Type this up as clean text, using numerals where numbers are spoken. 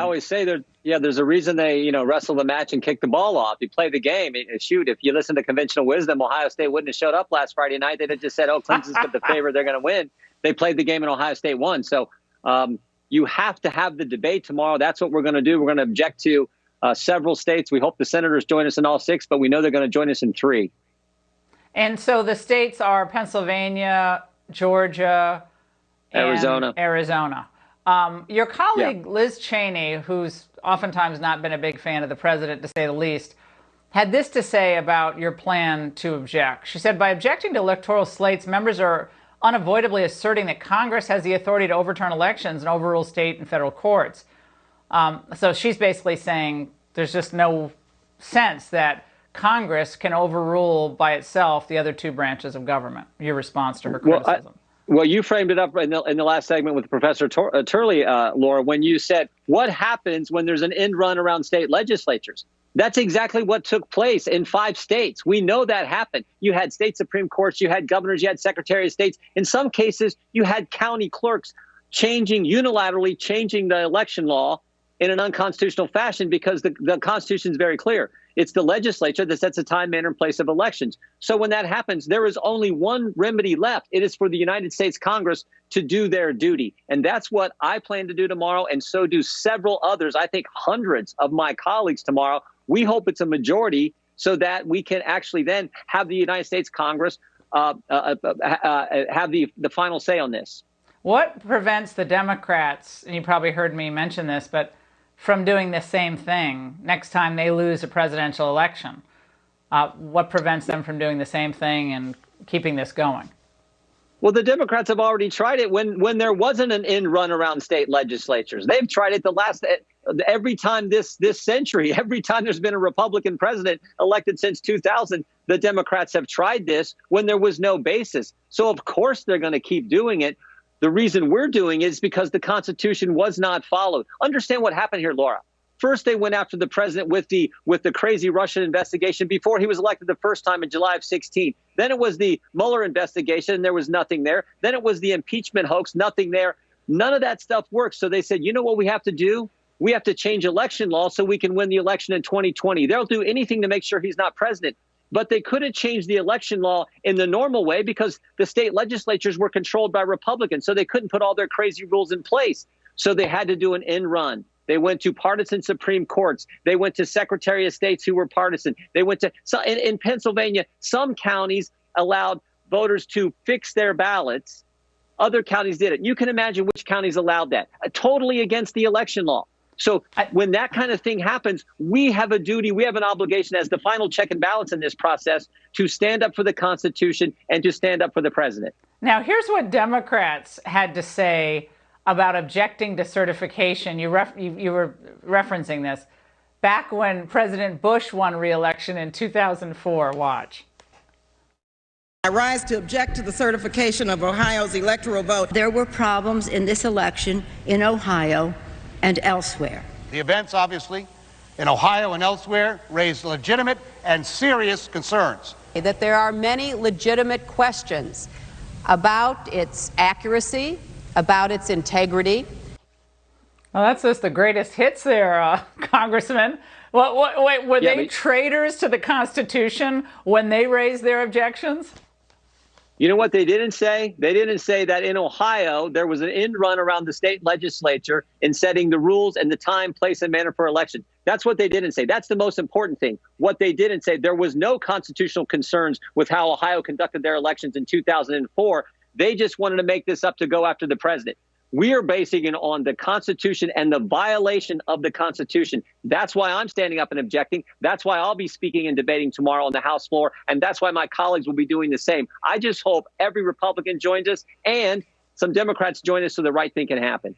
I always say there's a reason they, wrestle the match and kick the ball off. You play the game. Shoot, if you listen to conventional wisdom, Ohio State wouldn't have showed up last Friday night. They'd have just said, oh, Clemson's got the favor. They're going to win. They played the game and Ohio State won. So you have to have the debate tomorrow. That's what we're going to do. We're going to object to several states. We hope the senators join us in all 6, but we know they're going to join us in 3. And so the states are Pennsylvania, Georgia, and Arizona. Your colleague, Liz Cheney, who's oftentimes not been a big fan of the president, to say the least, had this to say about your plan to object. She said, by objecting to electoral slates, members are unavoidably asserting that Congress has the authority to overturn elections and overrule state and federal courts. So she's basically saying there's just no sense that Congress can overrule by itself the other 2 branches of government. Your response to her criticism. Well, you framed it up in the last segment with Professor Turley, Laura, when you said, what happens when there's an end run around state legislatures? That's exactly what took place in 5 states. We know that happened. You had state Supreme Courts, you had governors, you had Secretary of States. In some cases, you had county clerks unilaterally changing the election law in an unconstitutional fashion because the Constitution is very clear. It's the legislature that sets the time, manner, and place of elections. So when that happens, there is only one remedy left. It is for the United States Congress to do their duty. And that's what I plan to do tomorrow, and so do several others, I think hundreds of my colleagues tomorrow. We hope it's a majority so that we can actually then have the United States Congress have the final say on this. What prevents the Democrats, and you probably heard me mention this, but from doing the same thing next time they lose a presidential election? What prevents them from doing the same thing and keeping this going? Well, the Democrats have already tried it when there wasn't an end run around state legislatures. They've tried it every time this century. Every time there's been a Republican president elected since 2000, the Democrats have tried this when there was no basis. So, of course, they're going to keep doing it. The reason we're doing it is because the Constitution was not followed. Understand what happened here, Laura. First, they went after the president with the crazy Russian investigation before he was elected the first time in July of 2016. Then it was the Mueller investigation, and there was nothing there. Then it was the impeachment hoax, nothing there. None of that stuff works. So they said, you know what we have to do? We have to change election law so we can win the election in 2020. They'll do anything to make sure he's not president. But they couldn't change the election law in the normal way because the state legislatures were controlled by Republicans. So they couldn't put all their crazy rules in place. So they had to do an end run. They went to partisan Supreme Courts. They went to Secretary of States who were partisan. They went to in Pennsylvania, some counties allowed voters to fix their ballots. Other counties didn't. You can imagine which counties allowed that. Totally against the election law. So when that kind of thing happens, we have a duty, we have an obligation as the final check and balance in this process to stand up for the Constitution and to stand up for the president. Now, here's what Democrats had to say about objecting to certification. You were referencing this back when President Bush won re-election in 2004. Watch. I rise to object to the certification of Ohio's electoral vote. There were problems in this election in Ohio and elsewhere. The events, obviously, in Ohio and elsewhere raise legitimate and serious concerns. That there are many legitimate questions about its accuracy, about its integrity. Well, that's just the greatest hits there, Congressman. Wait, were they traitors to the Constitution when they raised their objections? You know what they didn't say? They didn't say that in Ohio, there was an end run around the state legislature in setting the rules and the time, place, and manner for election. That's what they didn't say. That's the most important thing. What they didn't say, there was no constitutional concerns with how Ohio conducted their elections in 2004. They just wanted to make this up to go after the president. We are basing it on the Constitution and the violation of the Constitution. That's why I'm standing up and objecting. That's why I'll be speaking and debating tomorrow on the House floor. And that's why my colleagues will be doing the same. I just hope every Republican joins us and some Democrats join us so the right thing can happen.